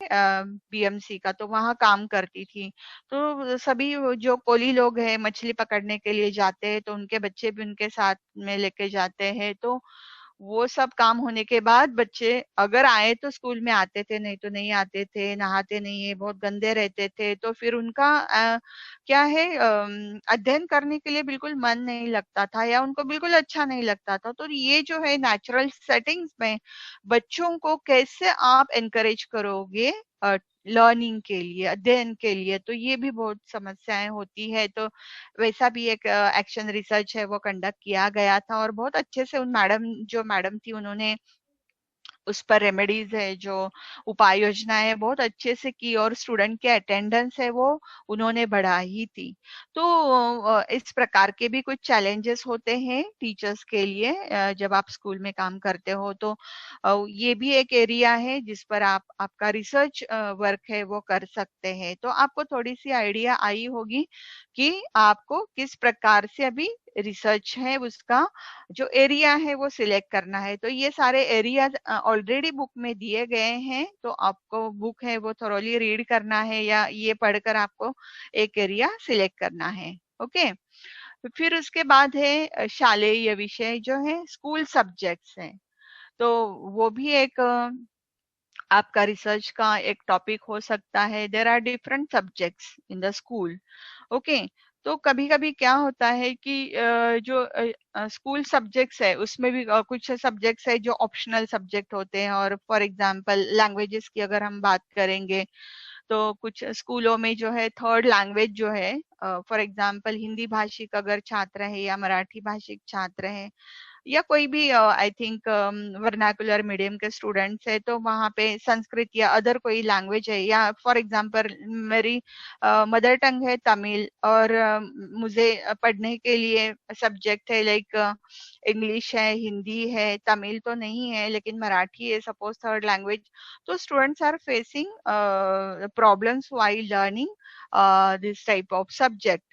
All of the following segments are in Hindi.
बीएमसी का, तो वहाँ काम करती थी। तो सभी जो कोली लोग हैं मछली पकड़ने के लिए जाते हैं, तो उनके बच्चे भी उनके साथ में लेके जाते हैं। तो वो सब काम होने के बाद बच्चे अगर आए तो स्कूल में आते थे, नहीं तो नहीं आते थे, नहाते नहीं है, बहुत गंदे रहते थे। तो फिर उनका क्या है, अध्ययन करने के लिए बिल्कुल मन नहीं लगता था या उनको बिल्कुल अच्छा नहीं लगता था। तो ये जो है नेचुरल सेटिंग्स में बच्चों को कैसे आप एनकरेज करोगे लर्निंग के लिए, अध्ययन के लिए, तो ये भी बहुत समस्याएं होती है। तो वैसा भी एक एक्शन रिसर्च है वो कंडक्ट किया गया था और बहुत अच्छे से उन मैडम थी उन्होंने उस पर रेमेडीज है, जो उपाय योजनाएं है, बहुत अच्छे से की और स्टूडेंट के अटेंडेंस है वो उन्होंने बढ़ाई थी। तो इस प्रकार के भी कुछ चैलेंजेस होते हैं टीचर्स के लिए जब आप स्कूल में काम करते हो। तो ये भी एक एरिया है जिस पर आप आपका रिसर्च वर्क है वो कर सकते हैं। तो आपको थोड़ी सी आइडिया आई होगी कि आपको किस प्रकार से अभी रिसर्च है उसका जो एरिया है वो सिलेक्ट करना है। तो ये सारे एरियाज ऑलरेडी बुक में दिए गए हैं, तो आपको बुक है वो थोरोली रीड करना है या ये पढ़कर आपको एक एरिया सिलेक्ट करना है। ओके, तो फिर उसके बाद है शालेय विषय जो है स्कूल सब्जेक्ट्स हैं। तो वो भी एक आपका रिसर्च का एक टॉपिक हो सकता है। There are different subjects in the school. Okay, तो कभी कभी क्या होता है कि जो स्कूल सब्जेक्ट्स है उसमें भी कुछ सब्जेक्ट्स है जो ऑप्शनल सब्जेक्ट होते हैं। और फॉर एग्जांपल लैंग्वेजेस की अगर हम बात करेंगे तो कुछ स्कूलों में जो है थर्ड लैंग्वेज जो है, फॉर एग्जांपल हिंदी भाषिक अगर छात्र है या मराठी भाषिक छात्र है या कोई भी आई थिंक वर्नाकुलर मीडियम के स्टूडेंट्स है, तो वहाँ पे संस्कृत या अदर कोई लैंग्वेज है, या फॉर एग्जांपल मेरी मदर टंग है तमिल और मुझे पढ़ने के लिए सब्जेक्ट है लाइक इंग्लिश है, हिंदी है, तमिल तो नहीं है लेकिन मराठी है suppose third language. So students are facing problems while learning this type of subject,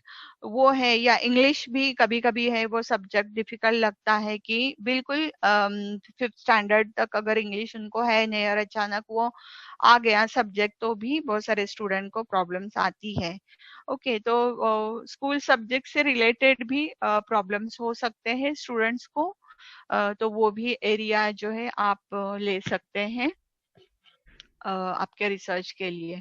वो है। या इंग्लिश भी कभी कभी है वो सब्जेक्ट डिफिकल्ट लगता है कि बिल्कुल फिफ्थ स्टैंडर्ड तक अगर इंग्लिश उनको है नहीं और अचानक वो आ गया सब्जेक्ट, तो भी बहुत सारे स्टूडेंट को प्रॉब्लम्स आती है। ओके, तो स्कूल सब्जेक्ट से रिलेटेड भी प्रॉब्लम्स हो सकते हैं स्टूडेंट्स को। तो वो भी एरिया जो है आप ले सकते हैं आपके रिसर्च के लिए।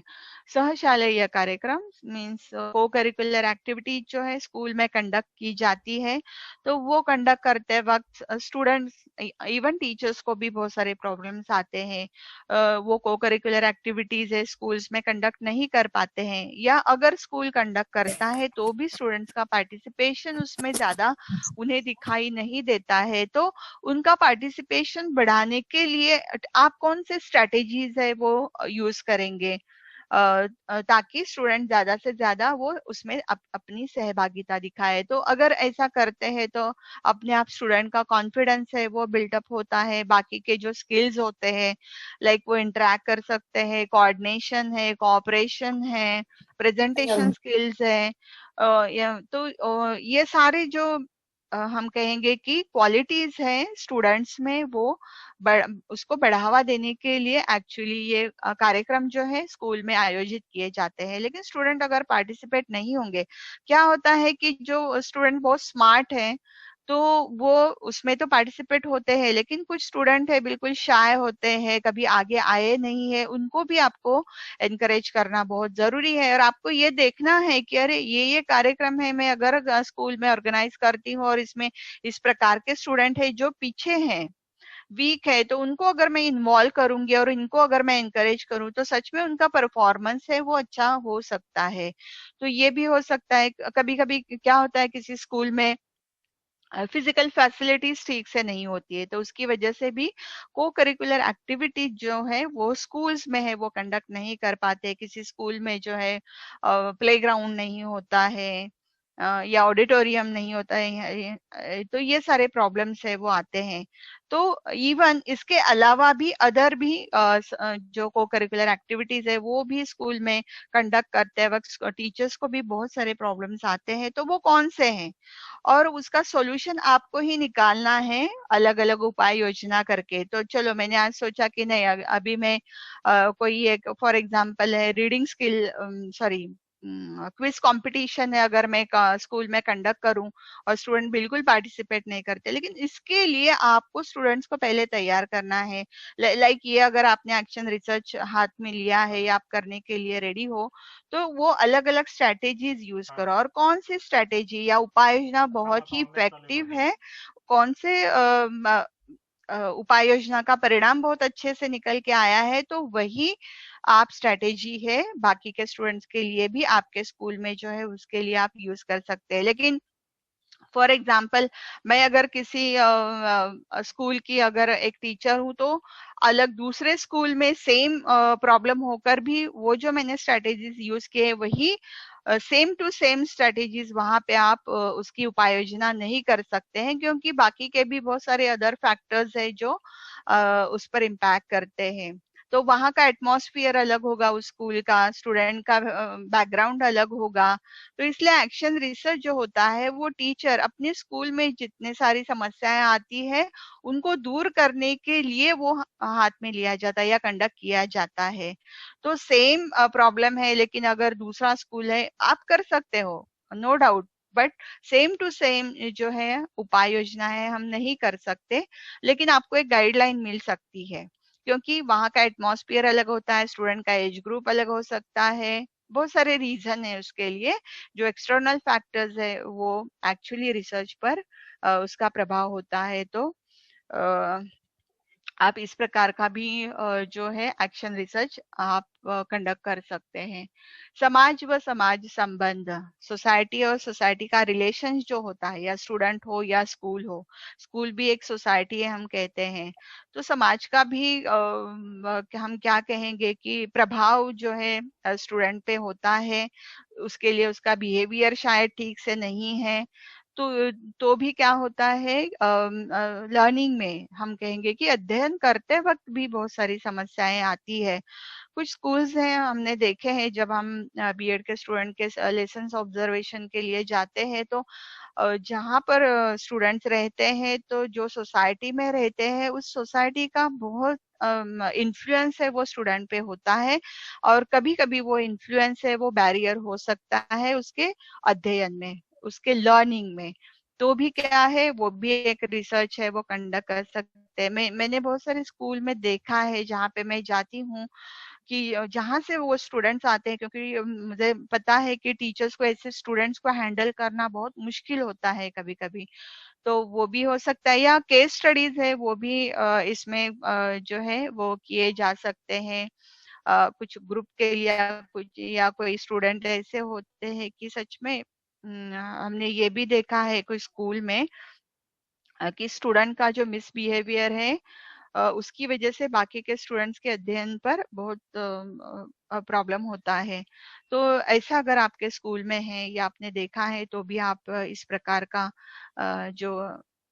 सहशालेय कार्यक्रम मीन्स को करिकुलर एक्टिविटी जो है स्कूल में कंडक्ट की जाती है। तो वो कंडक्ट करते वक्त स्टूडेंट्स इवन टीचर्स को भी बहुत सारे प्रॉब्लम्स आते हैं। वो को करिकुलर एक्टिविटीज है स्कूल्स में कंडक्ट नहीं कर पाते हैं, या अगर स्कूल कंडक्ट करता है तो भी स्टूडेंट्स का पार्टिसिपेशन उसमें ज्यादा उन्हें दिखाई नहीं देता है। तो उनका पार्टिसिपेशन बढ़ाने के लिए आप कौन से स्ट्रेटेजीज है वो यूज करेंगे ताकि स्टूडेंट ज्यादा से ज्यादा वो उसमें अपनी सहभागिता दिखाए। तो अगर ऐसा करते हैं तो अपने आप स्टूडेंट का कॉन्फिडेंस है वो बिल्डअप होता है। बाकी के जो स्किल्स होते हैं लाइक वो इंटरेक्ट कर सकते हैं, कोऑर्डिनेशन है, कोऑपरेशन है, प्रेजेंटेशन स्किल्स है, तो ये सारे जो हम कहेंगे कि क्वालिटीज हैं स्टूडेंट्स में, वो उसको बढ़ावा देने के लिए एक्चुअली ये कार्यक्रम जो है स्कूल में आयोजित किए जाते हैं। लेकिन स्टूडेंट अगर पार्टिसिपेट नहीं होंगे, क्या होता है कि जो स्टूडेंट बहुत स्मार्ट है तो वो उसमें तो पार्टिसिपेट होते हैं, लेकिन कुछ स्टूडेंट है बिल्कुल शाय होते हैं, कभी आगे आए नहीं है, उनको भी आपको एनकरेज करना बहुत जरूरी है। और आपको ये देखना है कि अरे ये कार्यक्रम है, मैं अगर स्कूल में ऑर्गेनाइज करती हूँ और इसमें इस प्रकार के स्टूडेंट है जो पीछे हैं, वीक है, तो उनको अगर मैं इन्वॉल्व करूंगी और इनको अगर मैं एनकरेज करूं तो सच में उनका परफॉर्मेंस है वो अच्छा हो सकता है। तो ये भी हो सकता है। कभी कभी क्या होता है किसी स्कूल में फिजिकल फैसिलिटीज ठीक से नहीं होती है, तो उसकी वजह से भी को करिकुलर एक्टिविटीज जो है वो स्कूल्स में है वो कंडक्ट नहीं कर पाते। किसी स्कूल में जो है प्लेग्राउंड नहीं होता है, या ऑडिटोरियम नहीं होता है, तो ये सारे प्रॉब्लम्स है वो आते हैं। तो इवन इसके अलावा भी अदर भी जो को करिकुलर एक्टिविटीज है वो भी स्कूल में कंडक्ट करते वक्त टीचर्स को भी बहुत सारे प्रॉब्लम्स आते हैं। तो वो कौन से हैं और उसका सॉल्यूशन आपको ही निकालना है अलग अलग उपाय योजना करके। तो चलो मैंने आज सोचा कि नहीं, अभी मैं कोई एक फॉर एग्जांपल है reading skill, sorry quiz competition है, अगर मैं स्कूल में कंडक्ट करूं और स्टूडेंट बिल्कुल पार्टिसिपेट नहीं करते, लेकिन इसके लिए आपको स्टूडेंट्स को पहले तैयार करना है। लाइक ये अगर आपने एक्शन रिसर्च हाथ में लिया है या आप करने के लिए रेडी हो, तो वो अलग अलग स्ट्रेटेजीज यूज करो। और कौन सी स्ट्रेटेजी या उपाय योजना बहुत ही इफेक्टिव है, कौन से उपाय योजना का परिणाम बहुत अच्छे से निकल के आया है, तो वही आप स्ट्रेटेजी है बाकी के स्टूडेंट्स के लिए भी आपके स्कूल में जो है उसके लिए आप यूज कर सकते हैं। लेकिन फॉर एग्जाम्पल मैं अगर किसी स्कूल की अगर एक टीचर हूँ, तो अलग दूसरे स्कूल में सेम प्रॉब्लम होकर भी वो जो मैंने स्ट्रेटेजीज यूज किए वही सेम टू सेम स्ट्रेटेजीज वहां पे आप उसकी उपाय योजना नहीं कर सकते हैं, क्योंकि बाकी के भी बहुत सारे अदर फैक्टर्स है जो उस पर इम्पैक्ट करते हैं। तो वहां का एटमॉस्फेयर अलग होगा, उस स्कूल का स्टूडेंट का बैकग्राउंड अलग होगा। तो इसलिए एक्शन रिसर्च जो होता है वो टीचर अपने स्कूल में जितने सारी समस्याएं आती है उनको दूर करने के लिए वो हाथ में लिया जाता है या कंडक्ट किया जाता है। तो सेम प्रॉब्लम है, लेकिन अगर दूसरा स्कूल है आप कर सकते हो, no doubt, but same to same जो है उपाय योजना है हम नहीं कर सकते। लेकिन आपको एक गाइडलाइन मिल सकती है, क्योंकि वहां का एटमॉस्फेयर अलग होता है, स्टूडेंट का एज ग्रुप अलग हो सकता है, बहुत सारे रीजन है उसके लिए। जो एक्सटर्नल फैक्टर्स है वो एक्चुअली रिसर्च पर उसका प्रभाव होता है। तो आप इस प्रकार का भी जो है एक्शन रिसर्च आप कंडक्ट कर सकते हैं। समाज व समाज संबंध, सोसाइटी और सोसाइटी का रिलेशन जो होता है, या स्टूडेंट हो या स्कूल हो, स्कूल भी एक सोसाइटी है हम कहते हैं, तो समाज का भी हम क्या कहेंगे कि प्रभाव जो है स्टूडेंट पे होता है, उसके लिए उसका बिहेवियर शायद ठीक से नहीं है। तो भी क्या होता है लर्निंग में हम कहेंगे कि अध्ययन करते वक्त भी बहुत सारी समस्याएं आती है। कुछ स्कूल्स हैं हमने देखे हैं, जब हम बीएड के स्टूडेंट के लेसन ऑब्जर्वेशन के लिए जाते हैं, तो जहाँ पर स्टूडेंट्स रहते हैं, तो जो सोसाइटी में रहते हैं उस सोसाइटी का बहुत इन्फ्लुएंस है वो स्टूडेंट पे होता है। और कभी कभी वो इन्फ्लुएंस है वो बैरियर हो सकता है उसके अध्ययन में, उसके लर्निंग में। तो भी क्या है, वो भी एक रिसर्च है, वो कंडक्ट कर सकते हैं। मैंने बहुत सारे स्कूल में देखा है जहाँ पे मैं जाती हूँ कि जहाँ से वो स्टूडेंट्स आते हैं, क्योंकि मुझे पता है कि टीचर्स को ऐसे स्टूडेंट्स को हैंडल करना बहुत मुश्किल होता है कभी कभी। तो वो भी हो सकता है, या केस स्टडीज है वो भी इसमें जो है वो किए जा सकते हैं। कुछ ग्रुप के लिए या कोई स्टूडेंट ऐसे होते हैं कि सच में हमने ये भी देखा है कोई स्कूल में कि स्टूडेंट का जो मिसबिहेवियर है उसकी वजह से बाकी के स्टूडेंट्स के अध्ययन पर बहुत प्रॉब्लम होता है। तो ऐसा अगर आपके स्कूल में है या आपने देखा है, तो भी आप इस प्रकार का जो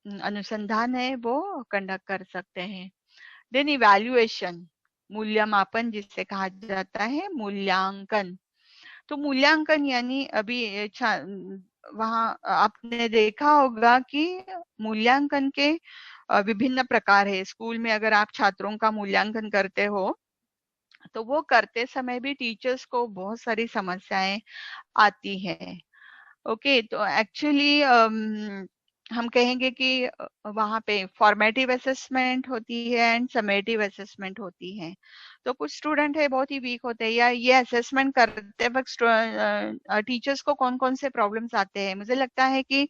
अनुसंधान है वो कंडक्ट कर सकते हैं। देन इवैल्यूएशन, मूल्यमापन जिसे कहा जाता है, मूल्यांकन। तो मूल्यांकन यानी अभी वहाँ आपने देखा होगा कि मूल्यांकन के विभिन्न प्रकार है। स्कूल में अगर आप छात्रों का मूल्यांकन करते हो, तो वो करते समय भी टीचर्स को बहुत सारी समस्याएं आती हैं। ओके, तो एक्चुअली हम कहेंगे कि वहाँ पे फॉर्मेटिव असेसमेंट होती है एंड समेटिव असेसमेंट होती है। तो कुछ स्टूडेंट है बहुत ही वीक होते हैं, या ये असेसमेंट करते वक्त टीचर्स को कौन कौन से प्रॉब्लम्स आते हैं, मुझे लगता है कि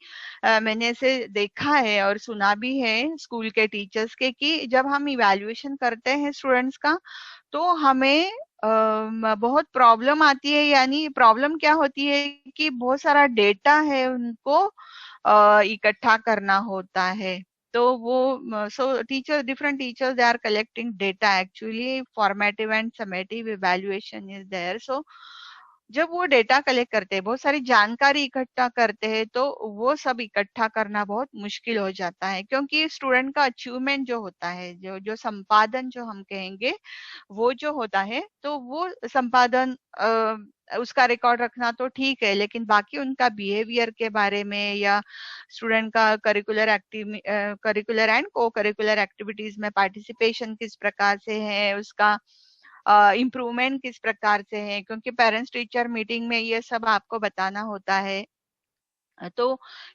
मैंने इसे देखा है और सुना भी है स्कूल के टीचर्स के, कि जब हम इवैल्यूएशन करते हैं स्टूडेंट्स का, तो हमें बहुत प्रॉब्लम आती है। यानी प्रॉब्लम क्या होती है कि बहुत सारा डेटा है उनको इकट्ठा करना होता है। तो वो so teacher different teachers they are collecting data, actually formative and summative evaluation is there. So जब वो डेटा कलेक्ट करते हैं, बहुत सारी जानकारी इकट्ठा करते हैं, तो वो सब इकट्ठा करना बहुत मुश्किल हो जाता है, क्योंकि स्टूडेंट का अचीवमेंट जो होता है, जो जो संपादन जो हम कहेंगे, वो जो होता है, तो वो संपादन उसका रिकॉर्ड रखना तो ठीक है, लेकिन बाकी उनका बिहेवियर के बारे में या स्टूडेंट का करिकुलर एंड को करिकुलर एक्टिविटीज में पार्टिसिपेशन किस प्रकार से है, उसका इम्प्रूवमेंट किस प्रकार से है, क्योंकि पेरेंट्स टीचर मीटिंग में ये सब आपको बताना होता है। तो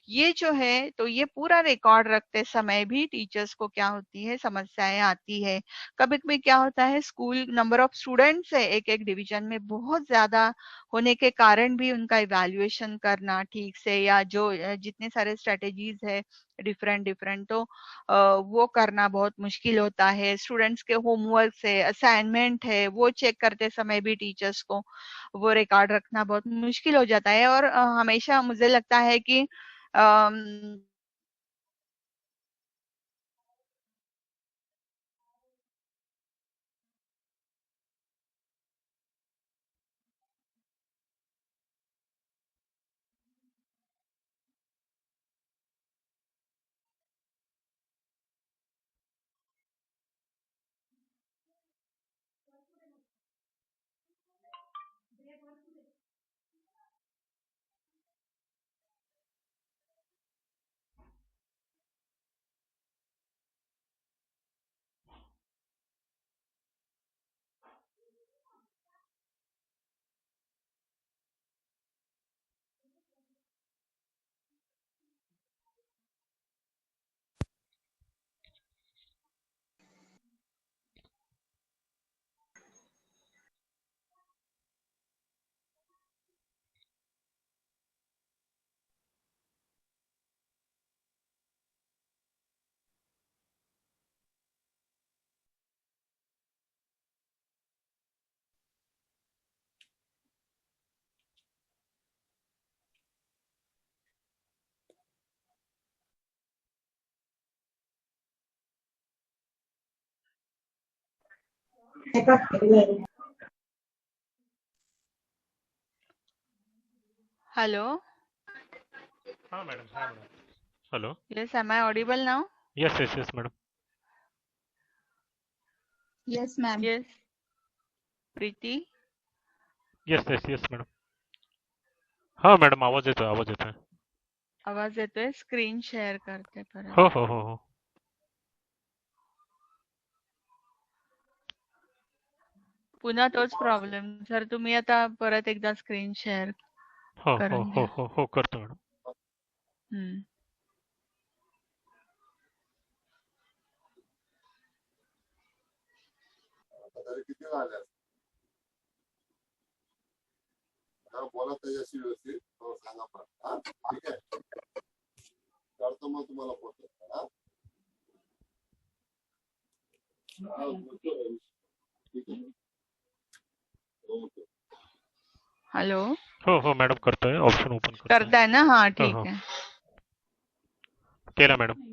ये जो है, तो ये पूरा रिकॉर्ड रखते समय भी टीचर्स को क्या होती है, समस्याएं आती है। कभी-कभी क्या होता है, स्कूल नंबर ऑफ स्टूडेंट्स है एक-एक डिवीजन में बहुत ज्यादा होने के कारण भी उनका इवैल्यूएशन करना ठीक से, या जो जितने सारे स्ट्रेटेजीज है डिफरेंट डिफरेंट, तो वो करना बहुत मुश्किल होता है। स्टूडेंट्स के होमवर्क है, असाइनमेंट है, वो चेक करते समय भी टीचर्स को वो रिकॉर्ड रखना बहुत मुश्किल हो जाता है। और हमेशा मुझे लगता है कि अम, हेलो, हाँ मैडम, हाँ madam. Hello. Yes, am I audible now? Yes yes yes madam. Yes, ma'am. Yes, Preeti. Yes yes yes madam. हाँ मैडम, आवाज येतोय, आवाज येतोय. आवाज येतोय, स्क्रीन शेअर करते परत. हो हो हो हो. पुन्हा तोच प्रॉब्लेम सर, तुम्ही आता परत एकदा स्क्रीन शेअर हो हो करून हो घ्या. हो हो करतो मॅडम. हम्म. किती झाल्या बोला त्याच्याशी व्यवस्थित सांगा पण हा ठीक आहे करतो मग तुम्हाला पोहोचतो ठीक आहे ओके. हेलो, हो हो मॅडम, करतोय. ऑप्शन ओपन करतोय. करताय ना? हाँ हो ठीक हो है. केला madam.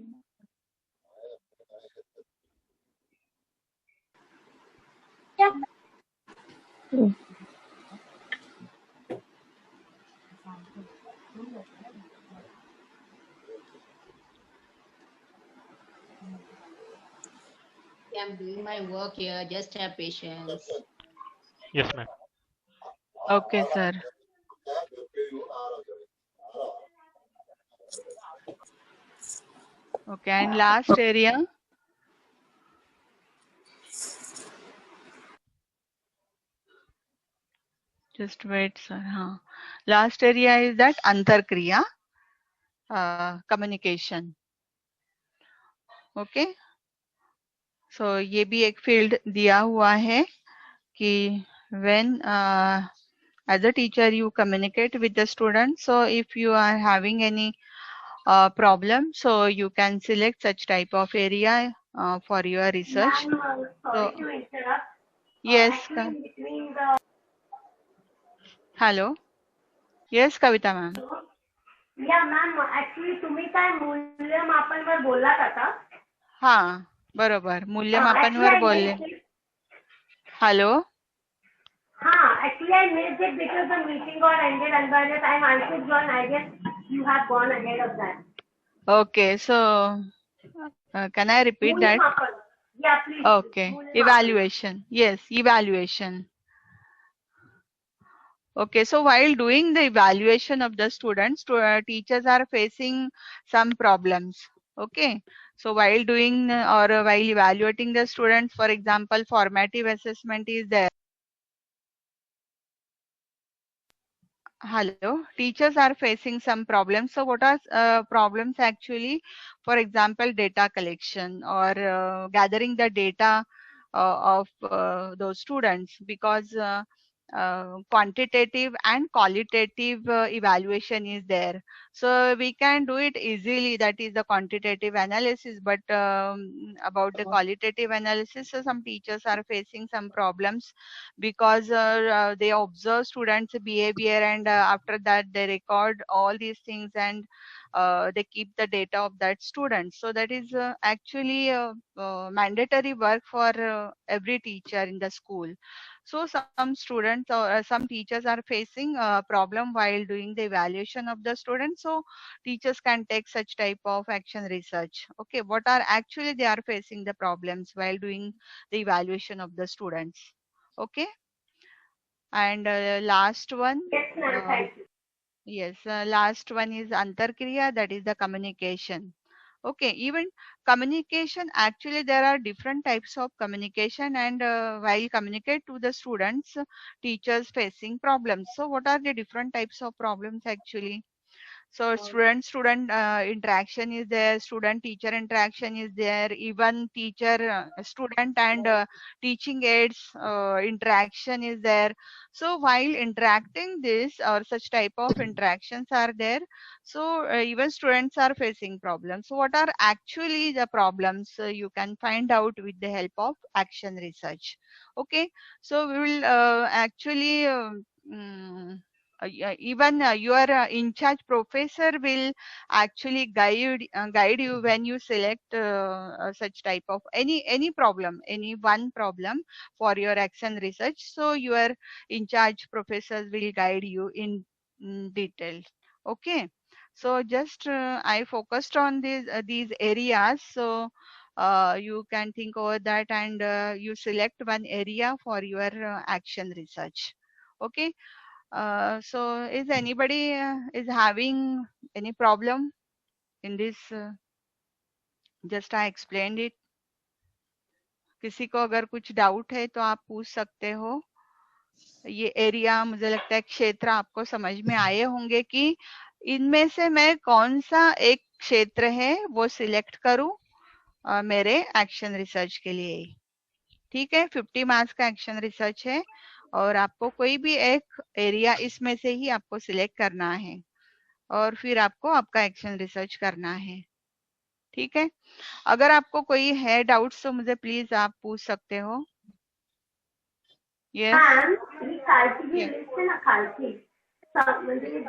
I'm doing my work here. Just have patience. Yes ma'am. Okay sir. Okay, and last area. Just wait, sir. हाँ, last area is that अंतरक्रिया, communication. ओके, सो ये भी एक फील्ड दिया हुआ है कि when as a teacher you communicate with the student, so if you are having any problem, so you can select such type of area for your research. Ma'am, So sorry to interrupt. yes, Actually, in between the hello, yes Kavita ma'am. या मॅम ऍक्च्युली तुम्ही काय मूल्यमापनवर बोललात आता? हाँ बरोबर, ऍक्च्युली मूल्यमापनवर आय बोलले. Next hello, Actually I missed it because the meeting got ended, and by the time I should join, I guess you have gone ahead of that. Okay, so can I repeat that? Moolamapan. Yeah, please. Okay, Moolamapan. evaluation. Yes, evaluation. Okay, so while doing the evaluation of the students, teachers are facing some problems. Okay, so while doing or while evaluating the students, for example, formative assessment is there. Hello, teachers are facing some problems. So what are problems actually? For example, data collection or gathering the data of those students, because quantitative and qualitative evaluation is there. So we can do it easily, that is the quantitative analysis, but about the qualitative analysis, so some teachers are facing some problems, because they observe students behavior, and after that they record all these things, and they keep the data of that student. So that is actually mandatory work for every teacher in the school. So some students or some teachers are facing a problem while doing the evaluation of the students. So teachers can take such type of action research. Okay, what are actually they are facing the problems while doing the evaluation of the students. Okay. And last one, Yes, ma'am. uh, Thank you. yes, last one is antarkriya, that is the communication. Okay, even communication, actually there are different types of communication, and while communicate to the students, teachers facing problems. So what are the different types of problems actually? So student interaction is there, student teacher interaction is there, even teacher student and teaching aids interaction is there. So while interacting this or such type of interactions are there, so even students are facing problems. So what are actually the problems? You can find out with the help of action research. Okay, so we will actually even your in charge professor will actually guide you when you select such type of any problem, any one problem for your action research. So your in charge professors will guide you in detail. Okay, so just I focused on these areas, so you can think over that, and you select one area for your action research. Okay, so is anybody is having any problem in this? Just I explained it. किसी को अगर कुछ डाउट है तो आप पूछ सकते हो. ये एरिया मुझे लगता है क्षेत्र आपको समझ में आए होंगे कि इनमें से मैं कौन सा एक क्षेत्र है वो सिलेक्ट करूं मेरे एक्शन रिसर्च के लिए. ठीक है, 50 मार्क्स का एक्शन रिसर्च है और आपको कोई भी एक एरिया इसमें से ही आपको सिलेक्ट करना है और फिर आपको आपका एक्शन रिसर्च करना है. ठीक है, अगर आपको कोई है डाउट्स तो मुझे प्लीज आप पूछ सकते हो. यस. मॅम ही खालची जी Yes. लिस्ट आहे ना खालची, म्हणजे जे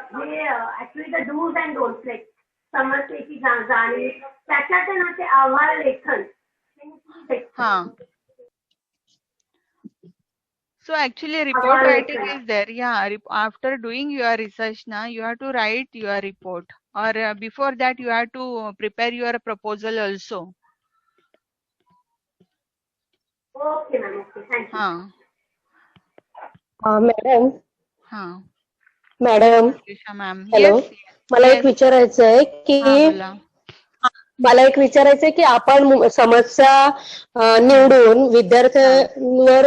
actually the dos and don'ts, like समस्येची जाणीव, त्याच्यात आहे ना ते अहवाल लेखन. हाँ. So actually report writing is there. Yeah, after doing your research now, you have to write your report, or before that you have to prepare your proposal also. Okay ma'am, okay, thank you. हाँ. मॅडम हाँ. Madam Trisha ma'am. Hello, Yes. मला एक Yes. विचारायचं आहे हाँ की बोला. आपण समस्या निवडून विद्यार्थ्यांवर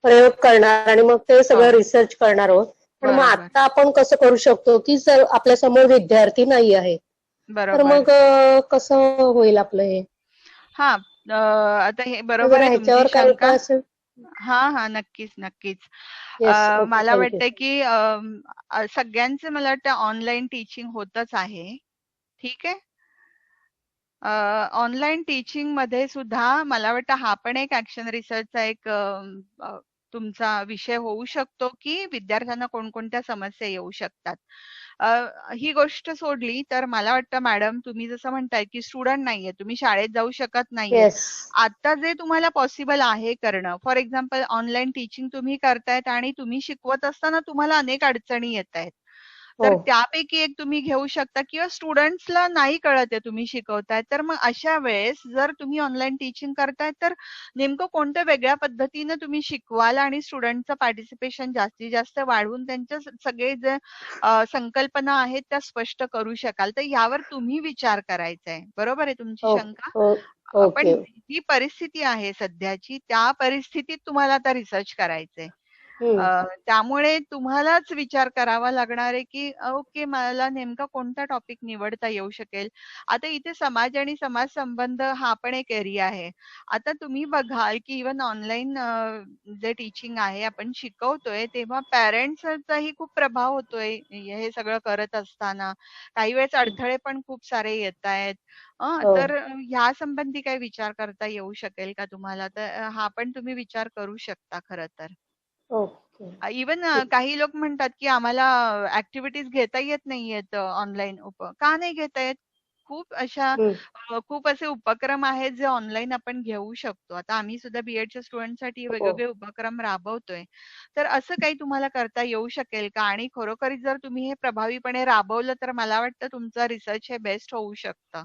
प्रयोग करणार आणि मग ते सगळं हो. रिसर्च करणार आहोत. पण मग बरोबर. आता आपण कसं करू शकतो की जर आपल्या समोर विद्यार्थी नाही आहे तर बरोबर. मग कसं होईल आपलं हे? हा, आता हे बरोबर जरा आहे तुमची ह्याच्यावर काय शंका. उपाय असेल? हा हा, नक्कीच नक्कीच. येस, ओके, मला थँक्यू. वाटतं की सगळ्यांचे मला वाटतं ऑनलाईन टीचिंग होतच आहे. ठीक आहे. ऑनलाईन टीचिंग मध्ये सुद्धा मला वाटतं हा पण एक ऍक्शन रिसर्चचा एक तुमचा विषय होऊ शकतो, की विद्यार्थ्यांना कोणकोणत्या समस्या येऊ शकतात. ही गोष्ट सोडली तर मला वाटतं मॅडम तुम्ही जसं म्हणताय, की स्टुडंट नाहीये, तुम्ही शाळेत जाऊ शकत नाहीये. येस. आता जे तुम्हाला पॉसिबल आहे करणं, फॉर एक्झाम्पल ऑनलाईन टीचिंग तुम्ही करतायत आणि तुम्ही शिकवत असताना तुम्हाला अनेक अडचणी येतायत. तर हो. त्यापैकी एक तुम्ही घेऊ शकता किंवा स्टुडंट्सला नाही कळत आहे तुम्ही शिकवताय, तर मग अशा वेळेस जर तुम्ही ऑनलाईन टीचिंग करताय, तर नेमकं कोणत्या वेगळ्या पद्धतीनं तुम्ही शिकवाल आणि स्टुडंटचं पार्टिसिपेशन जास्तीत जास्त वाढवून त्यांच्या सगळे जे संकल्पना आहेत त्या स्पष्ट करू शकाल. तर यावर तुम्ही विचार करायचा आहे. बरोबर आहे तुमची ओ- शंका? ओ- पण ओके. जी परिस्थिती आहे सध्याची, त्या परिस्थितीत तुम्हाला आता रिसर्च करायचंय. हम्म. त्यामुळे तुम्हालाच विचार करावा लागणार आहे, की ओके मला नेमका कोणता टॉपिक निवडता येऊ शकेल. आता इथे समाज आणि समाज संबंध हा पण एक एरिया आहे. आता तुम्ही बघाल, की इव्हन ऑनलाईन जे टीचिंग आहे आपण शिकवतोय, तेव्हा पॅरेंट्सचाही खूप प्रभाव होतोय हे सगळं करत असताना. काही वेळेस अडथळे पण खूप सारे येतायत. हो. तर ह्या संबंधी काही विचार करता येऊ शकेल का तुम्हाला? तर हा पण तुम्ही विचार करू शकता खरं तर. ओके. इवन काही लोक म्हणतात, की आम्हाला ऍक्टिव्हिटीज घेता येत नाहीयेत ऑनलाईन. का नाही घेता येत? खूप अशा हम्म. खूप असे उपक्रम आहेत जे ऑनलाईन आपण घेऊ शकतो. आता आम्ही सुद्धा बीएडच्या स्टुडंटसाठी हो. वेगवेगळे उपक्रम राबवतोय. तर असं काही तुम्हाला करता येऊ शकेल का? आणि खरोखरीच जर तुम्ही हे प्रभावीपणे राबवलं तर मला वाटतं तुमचा रिसर्च हे बेस्ट होऊ शकतं.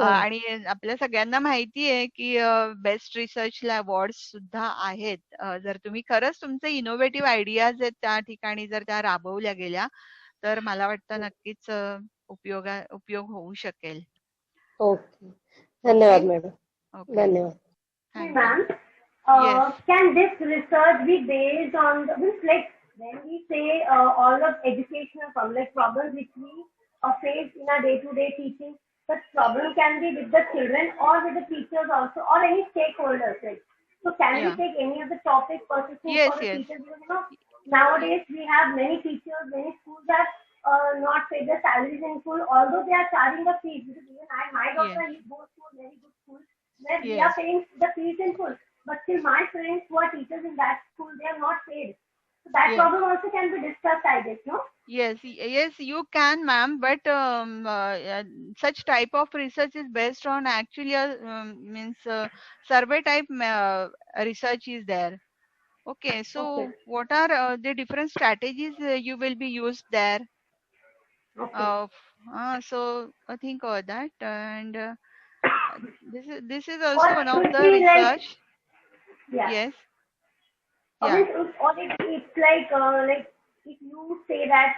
आणि आपल्या सगळ्यांना माहिती आहे, की बेस्ट रिसर्चला अवॉर्ड्स सुद्धा आहेत. जर तुम्ही खरंच तुमचे इनोव्हेटिव्ह आयडियाज आहेत त्या ठिकाणी जर त्या राबवल्या गेल्या, तर मला वाटतं नक्कीच उपयोग होऊ शकेल. ओके. ओके? धन्यवाद मॅडम. ओके. धन्यवाद. Thank Ma'am, Yes. can this research be based on the, means like when we say all of educational problems, like problems which we face in our day-to-day teaching, such problem can be with the children or with the teachers also, or any stakeholders. Like, so can we Yeah. take any of the topic persisting Yes, for the yes. teachers? Because nowadays we have many teachers, many schools that not pay their salaries in full, although they are charging the fees. Because even my daughter Yes. he goes to a very good school where we Yes. are paying the fees in full. But still, my friends who are teachers in that school, they are not paid. So that Yes. problem also can be discussed, I guess, no? Yes, you can, ma'am. But such type of research is based on actually means survey type research is there. Okay, so Okay. what are the different strategies you will be used there? Okay. So think of that, and this is Or also one it of will the be like, research. yeah. Yes, Or, yeah. or it's like if you say that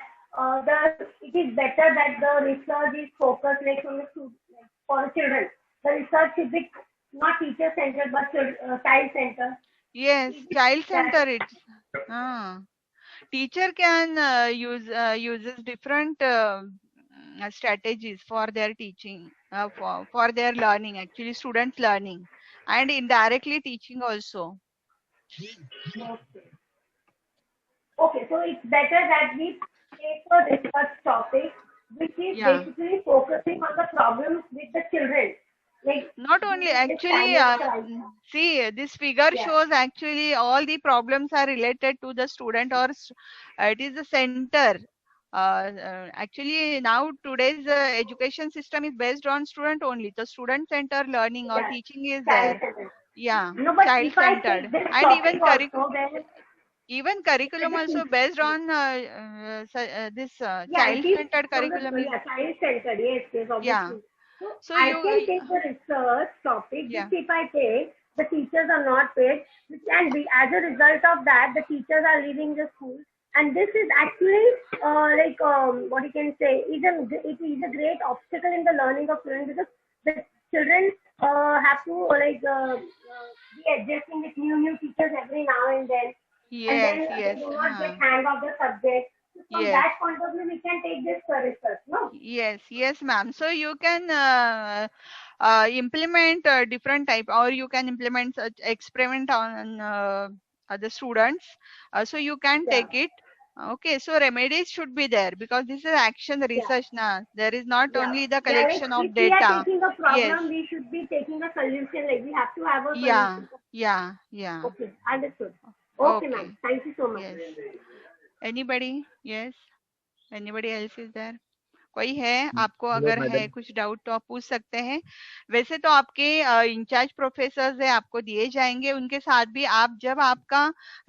it is better that the research is focused like on the like for children. The research should be not teacher centered but child centered. Yes, Is it child that? center. Teacher can uses different strategies for their teaching, for their learning. Actually, students learning, and indirectly teaching also. Okay, so it's better that we take a research topic which is Yeah. basically focusing on the problems with the children. Like Not only during this actually, time of crisis. see this figure Yeah. shows actually all the problems are related to the student or it is the center. Actually, now today's education system is based on student only. The student center learning or Yeah, teaching is child there. centered. Yeah, No, but child if I centered, take this and topic also, then even curriculum the also teacher, based on this yeah, child it is centered from the curriculum is child centered. Yes, yeah. obviously. So So I you can take the research topic, yeah. which if I take, the teachers are not paid, which can be as a result of that, the teachers are leaving the school. And this is actually what you can say, it is a great obstacle in the learning of children because the children have to be adjusting with new teachers every now and then Yes, they yes. do not get hang of the subject. So from Yes. that point of view, we can take this research, no? Yes, ma'am. So you can implement different type, or you can implement such experiment on the students. So you can Yeah. take it. Okay, so remedies should be there because this is action research now. There is not Yeah. only the Yeah, like collection of if we are data. taking a Yes. problem, we should be taking a solution. Like we have to have a Yeah. solution. Yeah. Okay, understood. Okay, Okay. ma'am. Thank you so much. Yes. Anybody? Yes. Anybody else is there? कोई है आपको हेलो अगर है मैडम। कुछ डाउट तो आप पूछ सकते हैं। वैसे तो आपके इंचार्ज प्रोफेसर्स है आपको दिए जाएंगे, उनके साथ भी आप जब आपका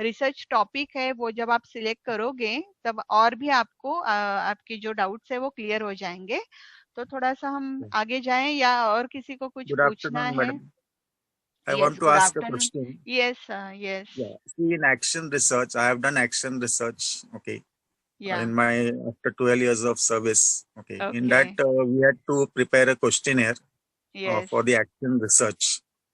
रिसर्च टॉपिक है वो जब आप सिलेक्ट करोगे तब और भी आपको आपके जो डाउट्स है वो क्लियर हो जाएंगे। तो थोड़ा सा हम आगे जाएं या और किसी को कुछ Good पूछना afternoon, है? madam. I yes, want to good ask a afternoon. question. Yes yes Yeah. See, in action research, I have done action research. Okay. या In my after 12 years of service. Okay. In that, okay we had to prepare a questionnaire yes for the action research.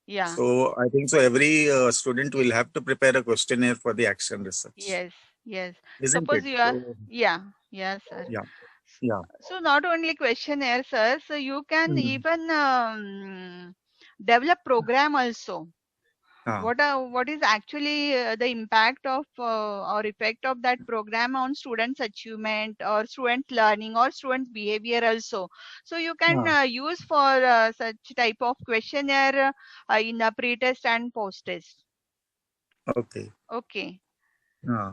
या So I think so. Every student will have to prepare a questionnaire for the action research, yes yes isn't suppose it? you are So yeah sir. yeah, yeah. So not only questionnaire, sir, so you can Hmm. even develop program also. Ah, What is actually the impact of or effect of that program on students' achievement or student learning or student behavior also. So you can ah, use for such type of questionnaire in a pre-test and post-test. okay. Okay. Ah,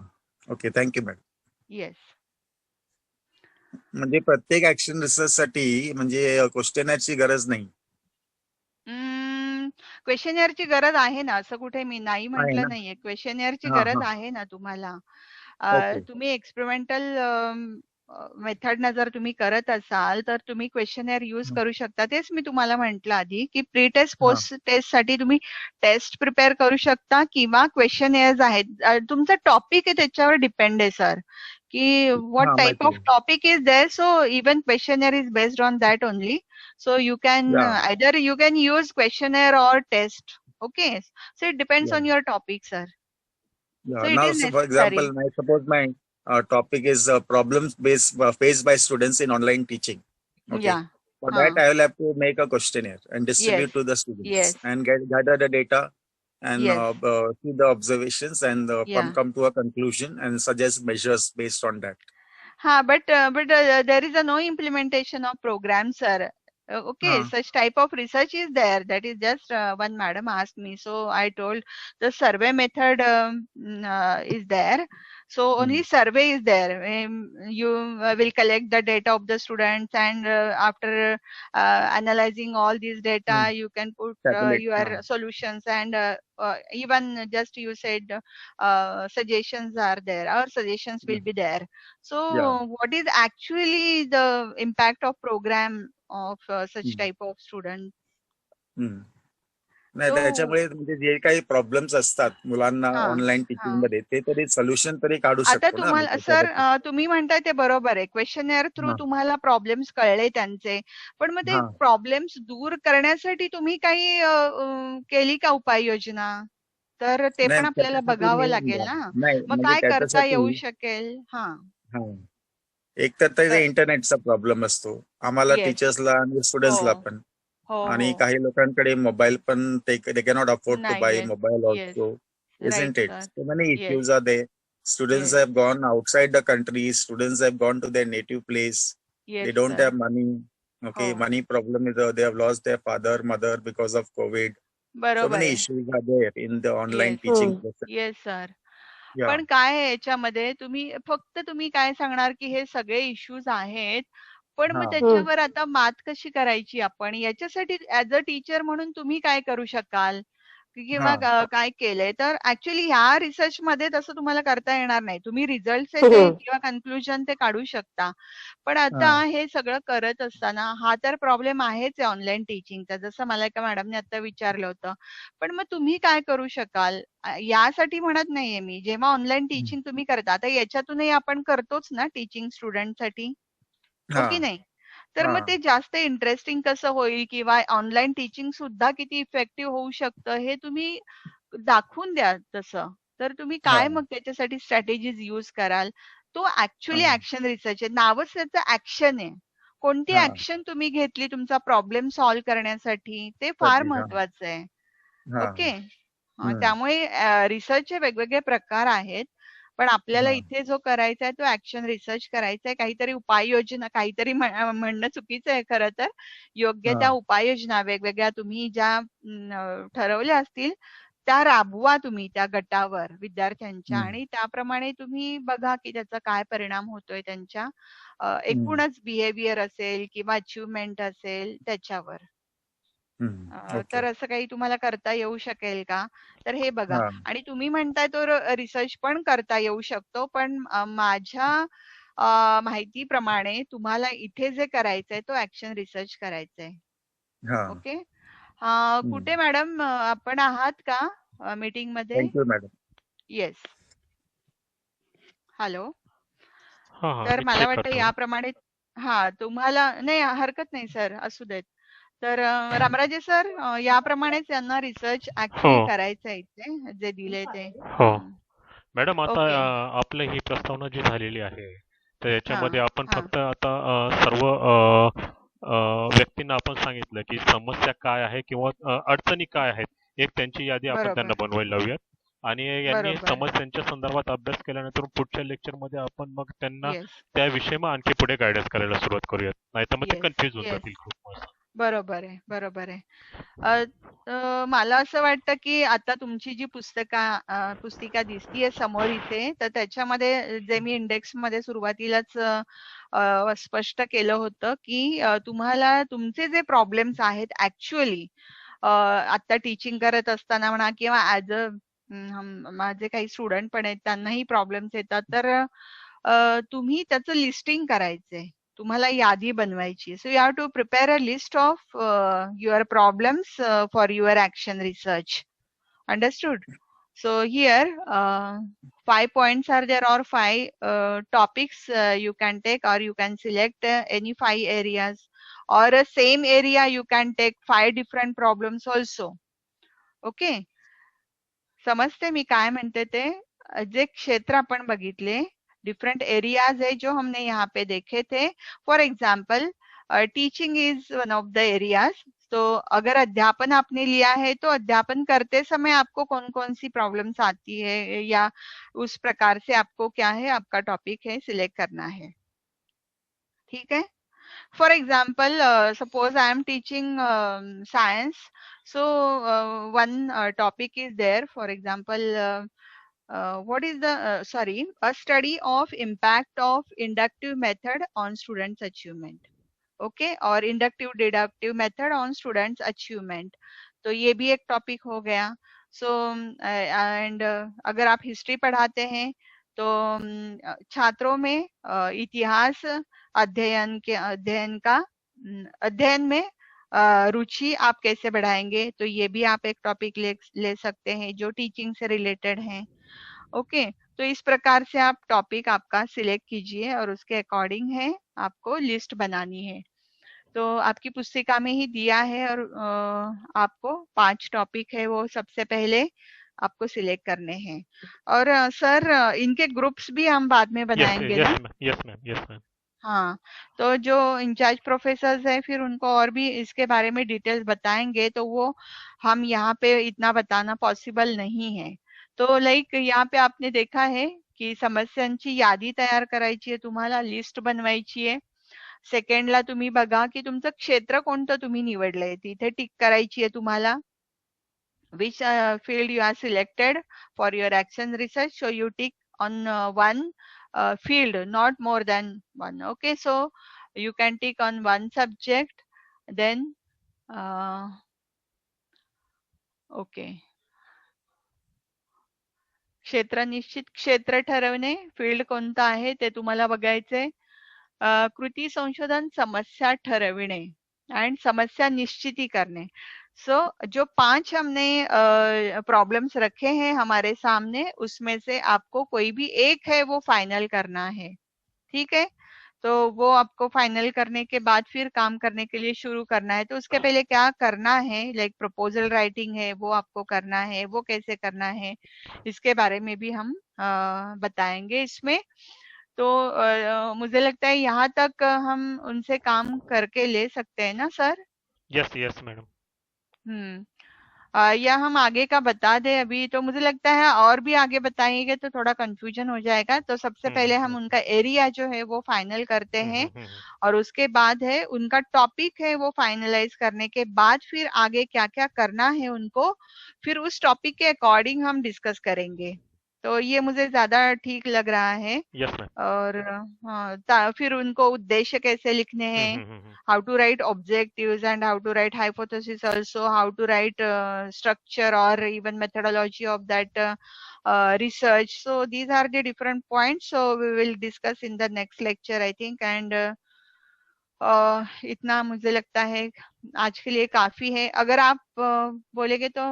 okay. Thank you, madam. Yes. म्हणजे प्रत्येक ऍक्शन रिसर्च साठी म्हणजे क्वेश्चनरची गरज नाही क्वेश्चनियरची गरज आहे ना, असं कुठे मी नाही आहे म्हटलं ना. नाहीये. क्वेश्चनियरची हा गरज हा आहे ना तुम्हाला. ओके तुम्ही एक्सपेरिमेंटल मेथडनं जर तुम्ही करत असाल, तर तुम्ही क्वेश्चनियर यूज करू शकता. तेच मी तुम्हाला म्हटलं आधी, की प्री टेस्ट, हा पोस्ट टेस्टसाठी तुम्ही टेस्ट प्रिपेअर करू शकता किंवा क्वेश्चनियर्स आहेत. तुमचा टॉपिक आहे त्याच्यावर डिपेंड आहे सर, की व्हॉट हा टाइप माहिती ऑफ आहे topic is there. So even questionnaire is based on that only. So you can या either you can use questionnaire or test. Okay. So it depends या on your topic, sir. या So it now is for necessary. Example my suppose my topic is problems faced by students in online teaching. Okay. Yeah. For that, I will have to make a questionnaire and Yes. distribute to the students Yes. and gather the data and Yes. see the observations and Yeah. come to a conclusion and suggest measures based on that. But there is a no implementation of program, sir. Okay, हाँ, such type of research is there. That is just one madam asked me, so I told the survey method is there. So only survey is there. You will collect the data of the students, and after analyzing all these data, you can put tabulate. your हाँ, solutions, and even just you said suggestions are there. Our suggestions will be there. So yeah. what is actually the impact of program of such type of student? हम्म. नाही So त्याच्यामुळे म्हणजे जे काही प्रॉब्लेम्स असतात मुलांना हा ऑनलाईन हा टीचिंग मध्ये ते तरी सोल्युशन तरी काढू आता शकतो ना आम्ही तुम्हाला सर त्याच्याबद्दल. तुम्ही म्हणताय ते बरोबर आहे. क्वेश्चनर थ्रू हा तुम्हाला प्रॉब्लेम्स कळले त्यांचे, पण मग ते हा प्रॉब्लेम्स दूर करण्यासाठी तुम्ही काही केली का उपाययोजना? तर ते नाही पण आपल्याला त्याच्यासाठी बघावं मी लागेल ना. नाही मग म्हणजे काय करता येऊ त्याच्यासाठी शकेल? हा हा एक तर ते इंटरनेटचा प्रॉब्लेम असतो आम्हाला येस. टीचर्सला आणि हो स्टुडंट्सला पण. हो आणि हो काही लोकांकडे मोबाईल पण ते कॅनॉट अफोर्ड टू बाय नाहीये. Mobile yes. Also. Right Isn't it? Sir. So many yes issues are there. Students yes have gone outside the country. Students have gone to their native place. They yes don't sir. have money. Okay, हो money problem is they have lost their father, mother because of COVID. So बरोबर many आहे. issues are there in the online yes teaching hmm. process. Yes sir. Yeah. पण काय आहे याच्यामध्ये तुम्ही काय सांगणार की हे सगळे इश्यूज आहेत, पण मग हा त्याच्यावर आता मात कशी करायची आपण? याच्यासाठी ऍज अ टीचर म्हणून तुम्ही काय करू शकाल किंवा हा काय केलंय? तर ऍक्च्युली ह्या रिसर्च मध्ये तसं तुम्हाला करता येणार नाही. तुम्ही रिझल्ट ते हम्म. किंवा कन्क्लुजन ते काढू शकता, पण आता हा हे सगळं करत असताना हा तर प्रॉब्लेम आहेच आहे ऑनलाईन टीचिंगचा, जसं मला एका मॅडमने आता विचारलं होतं. पण मग तुम्ही काय करू शकाल? यासाठी म्हणत नाहीये मी. जेव्हा ऑनलाईन टीचिंग तुम्ही करता, आता याच्यातूनही आपण करतोच ना टीचिंग स्टुडंटसाठी, हो हा की नाही? तर हा मग ते जास्त इंटरेस्टिंग कसं होईल किंवा ऑनलाईन टीचिंग सुद्धा किती इफेक्टिव्ह होऊ शकतं हे तुम्ही दाखवून द्या तसं. तर तुम्ही हा काय मग त्याच्यासाठी स्ट्रॅटेजीज यूज कराल? तो ऍक्च्युली हा ऍक्शन रिसर्च आहे. नावच त्याचं ऍक्शन आहे. कोणती हा ऍक्शन तुम्ही घेतली तुमचा प्रॉब्लेम सॉल्व्ह करण्यासाठी ते फार साठी. हा महत्वाचं आहे. हा ओके. हम्म. त्यामुळे रिसर्चचे वेगवेगळे प्रकार आहेत. पण आपल्याला हा इथे जो करायचा आहे तो ऍक्शन रिसर्च करायचा आहे. काहीतरी उपाययोजना, काहीतरी म्हणणं चुकीचं आहे खरं तर. योग्य हा त्या उपाययोजना वेगवेगळ्या तुम्ही ज्या ठरवल्या असतील त्या राबवा तुम्ही त्या गटावर विद्यार्थ्यांच्या हम्म. आणि त्याप्रमाणे तुम्ही बघा की त्याचा काय परिणाम होतोय त्यांच्या हम्म. एकूणच बिहेवियर असेल किंवा अचिव्हमेंट असेल त्याच्यावर. हम्म. ओके. तर असं काही तुम्हाला करता येऊ शकेल का? तर हे बघा. हा. आणि तुम्ही म्हणताय तो रिसर्च पण करता येऊ शकतो, पण माझ्या माहितीप्रमाणे तुम्हाला इथे जे करायचंय तो ऍक्शन रिसर्च करायचंय. हा. ओके. हम्म. कुठे मॅडम आपण आहात का मीटिंग मध्ये? Thank you madam. येस. हॅलो. हा हा तर मी मला चेक वाटतं करतो. याप्रमाणे तुम्हाला नाही हरकत नाही सर, असू देत. तर रामराजे सर याप्रमाणेच यांना रिसर्च हो ऍक्च्युअली करायचं इथे जे दिले ते. हो मॅडम, आता ओके. आपलं ही प्रस्तावना जी झालेली आहे तर हा याच्यामध्ये आपण हा फक्त आता सर्व व्यक्तींना आपण सांगितलं की समस्या काय आहे किंवा अडचणी काय आहेत, एक त्यांची यादी आपण बरोबर त्यांना बनवायला लावूयात आणि यांनी बरोबर. समस्यांच्या संदर्भात अभ्यास केल्यानंतर पुढच्या लेक्चरमध्ये आपण मग त्यांना येस त्याविषयी मग आणखी पुढे गायडन्स करायला सुरुवात करूयात, नाहीतर मग ते येस कन्फ्युज होऊन येस जातील खूप. बरोबर आहे बरोबर आहे. मला असं वाटतं की आता तुमची जी पुस्तिका दिसतीये समोर इथे, तर त्याच्यामध्ये जे मी इंडेक्स मध्ये सुरुवातीलाच स्पष्ट केलं होतं की तुम्हाला तुमचे जे प्रॉब्लेम्स आहेत ऍक्च्युअली आता टीचिंग करत असताना म्हणा किंवा ऍज अ माझे काही स्टुडंट पण आहेत त्यांनाही प्रॉब्लेम्स येतात, तर तुम्ही त्याचं लिस्टिंग करायचंय, तुम्हाला यादी बनवायची. So you have to prepare a list of your problems for your action research. Understood? So here, 5 points are there, or 5 topics you can take, or you can select any 5 areas, or a same area you can take 5 different problems also. Okay? समझते मी काय म्हणते ते? जे क्षेत्र आपण बघितले, डिफरेंट एरियाज है जो हमने यहाँ पे देखे थे. For example teaching is one of the areas. तो अगर अध्यापन आपने लिया है तो अध्यापन करते समय आपको कौन कौन सी प्रॉब्लम्स आती है या उस प्रकार से आपको क्या है आपका टॉपिक है सिलेक्ट करना है. ठीक है. For example, suppose I am teaching science, so one topic is there. For example, what is the a study of impact of inductive method on students achievement. Okay, or inductive deductive method on students achievement. तो ये भी एक टॉपिक हो गया. सो एंड अगर आप हिस्ट्री पढ़ाते हैं तो छात्रों में इतिहास अध्ययन में रुचि आप कैसे बढ़ाएंगे, तो ये भी आप एक टॉपिक ले सकते हैं जो टीचिंग से रिलेटेड है. ओके, तो इस प्रकार से आप टॉपिक आपका सिलेक्ट कीजिए और उसके अकॉर्डिंग है आपको लिस्ट बनानी है. तो आपकी पुस्तिका में ही दिया है और आपको 5 टॉपिक है वो सबसे पहले आपको सिलेक्ट करने हैं. और सर इनके ग्रुप्स भी हम बाद में बनाएंगे ना? Yes ma'am. हाँ, तो जो इंचार्ज प्रोफेसर्स है फिर उनको और भी इसके बारे में डिटेल्स बताएंगे, तो वो हम यहाँ पे इतना बताना पॉसिबल नहीं है. तो लाईक यहाँ पे आपने देखा है की समस्यांची यादी तयार करायची आहे, तुम्हाला लिस्ट बनवायची आहे. सेकंडला तुम्ही बघा की तुमचं क्षेत्र कोणतं तुम्ही निवडलंय, तिथे टिक करायची आहे तुम्हाला. which field you are selected for your action research, so you tick on one field, not more than one. Okay, so you can tick on one subject, then okay, क्षेत्र निश्चित क्षेत्र ठरवणे, फील्ड कोणता आहे ते तुम्हाला बघायचंय. कृती संशोधन समस्या ठरविणे एंड समस्या निश्चिती करने. सो जो 5 हमने प्रॉब्लम्स रखे हैं हमारे सामने, उसमें से आपको कोई भी एक है वो फाइनल करना है. ठीक है, तो वो आपको फाइनल करने के बाद फिर काम करने के लिए शुरू करना है. तो उसके पहले क्या करना है, लाइक प्रपोजल राइटिंग है वो आपको करना है, वो कैसे करना है इसके बारे में भी हम बताएंगे इसमें. तो मुझे लगता है यहाँ तक हम उनसे काम करके ले सकते हैं ना सर? Yes madam. या हम आगे का बता दें अभी? तो मुझे लगता है और भी आगे बताएंगे तो थोड़ा कंफ्यूजन हो जाएगा। तो सबसे पहले हम उनका एरिया जो है वो फाइनल करते हैं और उसके बाद है उनका टॉपिक है वो फाइनलाइज करने के बाद फिर आगे क्या क्या करना है उनको, फिर उस टॉपिक के अकॉर्डिंग हम डिस्कस करेंगे। तो ये मुझे ज्यादा ठीक लग रहा है। Yes ma'am. और हाँ, फिर उनको उद्देश्य कैसे लिखने हैं, how to write objectives and how to write hypothesis, also how to write structure or even methodology of that research. So these are the different points, so we will discuss in the next lecture I think. And इतना मुझे लगता है आज के लिए काफी है। अगर आप बोलेंगे तो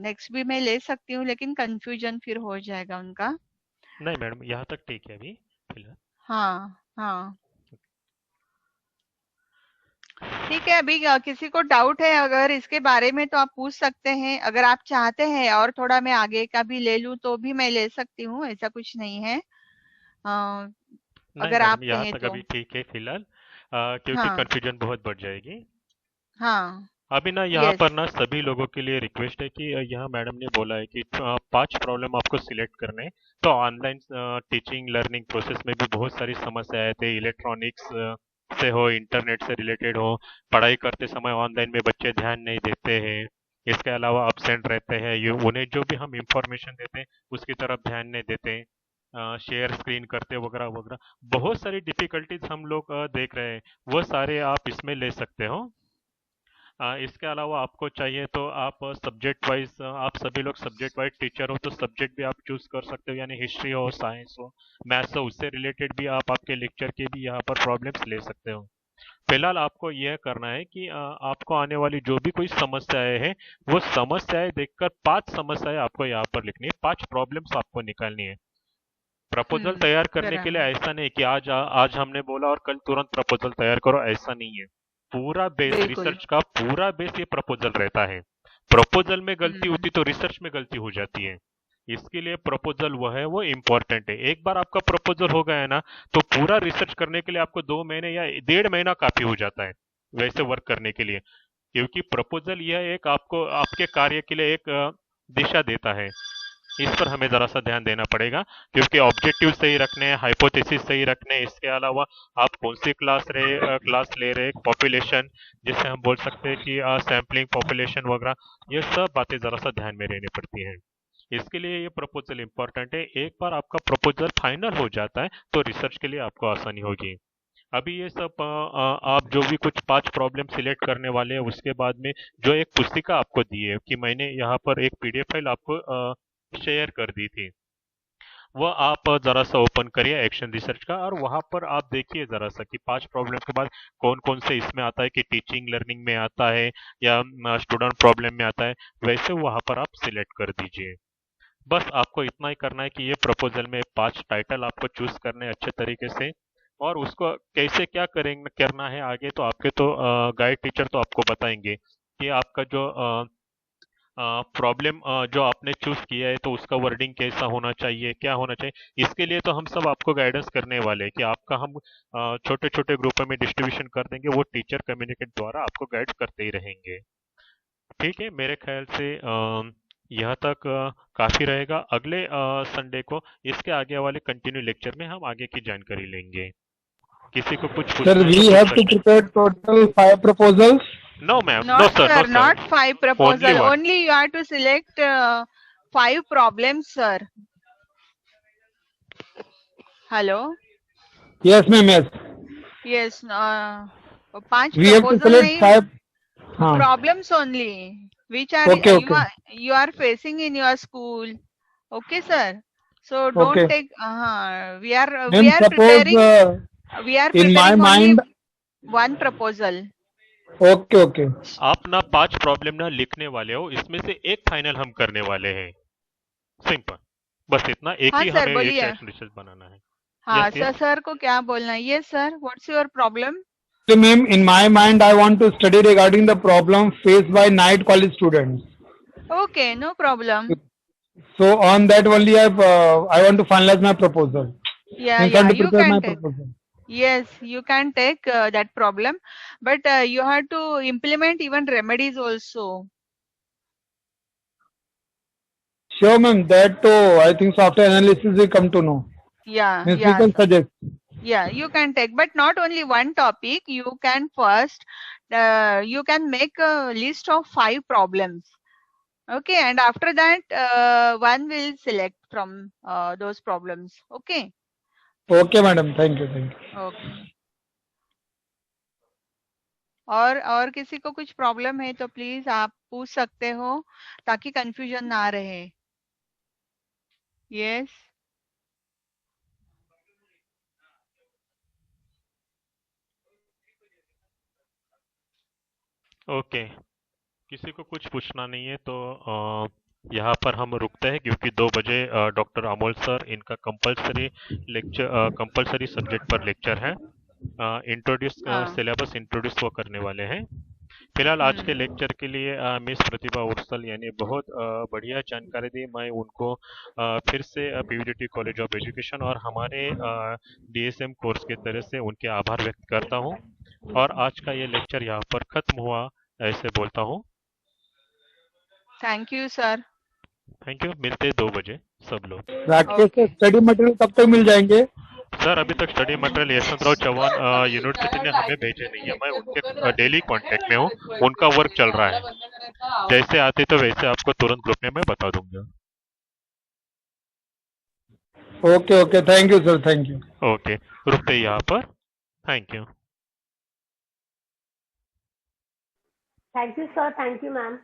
नेक्स्ट भी मैं ले सकती हूँ, लेकिन कंफ्यूजन फिर हो जाएगा उनका। नहीं मैडम, यहाँ तक ठीक है अभी फिलहाल। हाँ हाँ ठीक है। अभी किसी को डाउट है अगर इसके बारे में तो आप पूछ सकते हैं। अगर आप चाहते हैं और थोड़ा मैं आगे का भी ले लूं तो भी मैं ले सकती हूँ, ऐसा कुछ नहीं है। नहीं अगर मैडम, आप यहाँ कहें तक तो। अभी ठीक है फिलहाल, क्योंकि हाँ कंफ्यूजन बहुत बढ़ जाएगी। हाँ अभी ना यहाँ यस पर ना सभी लोगों के लिए रिक्वेस्ट है कि यहाँ मैडम ने बोला है कि 5 प्रॉब्लम आपको सिलेक्ट करने हैं। तो ऑनलाइन टीचिंग लर्निंग प्रोसेस में भी बहुत सारी समस्याएं आती है, इलेक्ट्रॉनिक्स से हो, इंटरनेट से रिलेटेड हो, पढ़ाई करते समय ऑनलाइन में बच्चे ध्यान नहीं देते हैं, इसके अलावा अपसेंट रहते हैं, उन्हें जो भी हम इंफॉर्मेशन देते हैं उसकी तरफ ध्यान नहीं देते, शेयर स्क्रीन करते वगैरह वगैरह, बहुत सारी डिफिकल्टीज हम लोग देख रहे हैं। वो सारे आप इसमें ले सकते हो। इसके अलावा आपको चाहिए तो आप सब्जेक्ट वाइज, आप सभी लोग सब्जेक्ट वाइज टीचर हो तो सब्जेक्ट भी आप चूज कर सकते हो, यानी हिस्ट्री हो, साइंस हो, मैथ्स हो, उससे रिलेटेड भी आप आपके लेक्चर के भी यहाँ पर प्रॉब्लम्स ले सकते हो। फिलहाल आपको यह करना है कि आपको आने वाली जो भी कोई समस्याएं हैं वो समस्याएं देखकर 5 समस्याएं आपको यहाँ पर लिखनी है, 5 प्रॉब्लम्स आपको निकालनी है। प्रपोजल तैयार करने के लिए बराबर ऐसा नहीं कि आज हमने बोला और कल तुरंत प्रपोजल तैयार करो, ऐसा नहीं है। पूरा बेस बिल्कुल। रिसर्च का पूरा बेस ये प्रपोजल रहता है। प्रपोजल में गलती होती तो रिसर्च में गलती हो जाती है। इसके लिए प्रपोजल वो है, वो इम्पोर्टेंट है। एक बार आपका प्रपोजल हो गया है ना तो पूरा रिसर्च करने के लिए आपको 2 महीने या 1.5 महीना काफी हो जाता है वैसे वर्क करने के लिए, क्योंकि प्रपोजल यह एक आपको आपके कार्य के लिए एक दिशा देता है। इस पर हमें जरा सा ध्यान देना पड़ेगा, क्योंकि ऑब्जेक्टिव सही रखने हैं, हाइपोथेसिस सही रखने हैं, इसके अलावा आप कौन सी क्लास ले रहे, पॉपुलेशन जिसे हम बोल सकते हैं कि सैम्पलिंग पॉपुलेशन वगैरह, ये सब बातें जरा सा ध्यान में रहनी पड़ती हैं। इसके लिए ये प्रपोजल इंपॉर्टेंट है। एक बार आपका प्रपोजल फाइनल हो जाता है तो रिसर्च के लिए आपको आसानी होगी। अभी ये सब आप जो भी कुछ 5 प्रॉब्लम सिलेक्ट करने वाले हैं उसके बाद में जो एक पुस्तिका आपको दी है कि मैंने यहाँ पर एक पीडीएफ फाइल आपको शेयर कर दी थी, वो आप जरा सा ओपन करिए एक्शन रिसर्च का, और वहां पर आप देखिए जरा सा कि 5 प्रॉब्लम के बाद कौन कौन से इसमें आता है, कि टीचिंग लर्निंग में आता है या स्टूडेंट प्रॉब्लम में आता है, वैसे वहां पर आप सिलेक्ट कर दीजिए। बस आपको इतना ही करना है कि ये प्रपोजल में 5 टाइटल आपको चूज करने अच्छे तरीके से, और उसको कैसे क्या करेंगे करना है आगे तो आपके तो गाइड टीचर तो आपको बताएंगे कि आपका जो प्रॉब्लम जो आपने चूज किया है तो उसका वर्डिंग कैसा होना चाहिए, क्या होना चाहिए। इसके लिए तो हम सब आपको गाइडेंस करने वाले हैं कि आपका हम छोटे छोटे ग्रुपों में डिस्ट्रीब्यूशन कर देंगे, वो टीचर कम्युनिकेट द्वारा आपको गाइड करते ही रहेंगे। ठीक है, मेरे ख्याल से यहाँ तक काफी रहेगा। अगले संडे को इसके आगे वाले कंटिन्यू लेक्चर में हम आगे की जानकारी लेंगे। किसी को कुछ पूछना Sir, है we तो have पूछ to सकते हैं। prepare total 5 proposals. No ma'am, no Not sir, no sir, sir. not 5 proposal. Only one. Only you have to select 5 problems, sir. Hello. Yes, ma'am. Yes. Yes. 5 We have to proposal select nahi, 5. हाँ. problems only, which are Okay, okay. you are facing in your school. Okay, sir. So don't Okay. take. We are Ma'am, suppose preparing. We are in my preparing only mind. one proposal. Okay, okay. आप ना 5 प्रॉब्लम ना लिखने वाले हो, इसमें से एक फाइनल हम करने वाले हैं। सिंपल, बस इतना, एक हाँ ही सर, हमें एक बोलिए। एक्शन रिसर्च बनाना है। हाँ Yes, yes. सर को क्या बोलना है? Yes sir, what's your problem? So, ma'am, in my mind, I want to study regarding the problem faced by night college students. Okay, no problem. So, on that only, I want to finalize my proposal. Yeah, Means I yeah, want to you prepare my can take. proposal. Yes, you can take that problem, but you have to implement even remedies also. Sure, ma'am. That I think so after analysis we come to know. Yeah, Means we yeah, can suggest. yeah. You can take, but not only one topic. You can first, you can make a list of 5 problems. Okay, and after that, one will select from those problems. Okay. Okay, madam. Thank you. Thank you. Okay. और किसी को कुछ प्रॉब्लम है तो प्लीज आप पूछ सकते हो ताकि कंफ्यूजन ना रहे. यस. ओके, किसी को कुछ पूछना नहीं है तो यहाँ पर हम रुकते हैं क्योंकि 2 बजे डॉक्टर अमोल सर इनका कंपलसरी सब्जेक्ट पर लेक्चर है. इंट्रोड्यूस सिलेबस इंट्रोड्यूस वो करने वाले हैं. फिलहाल आज के लेक्चर के लिए मिस प्रतिभा उर्सल यानी बहुत बढ़िया जानकारी दी. मैं उनको फिर से पीवीडीटी कॉलेज ऑफ एजुकेशन और हमारे डीएसएम कोर्स के तरह से उनके आभार व्यक्त करता हूं और आज का ये लेक्चर यहाँ पर खत्म हुआ ऐसे बोलता हूँ. Thank you sir. Thank you. मिलते हैं 2 बजे सब लोग. राकेश से स्टडी मटेरियल कब तक मिल जाएंगे? सर अभी तक study material Yashwantrao Chauhan university ने हमें भेजे नहीं है. मैं उनके डेली कांटेक्ट में हूँ. उनका वर्क चल रहा है. जैसे आते तो वैसे आपको तुरंत ग्रुप में मैं बता दूंगा. Okay okay. Thank you sir. Thank you. Okay, रुकते यहाँ पर. Thank you. Thank you, sir. Thank you, ma'am.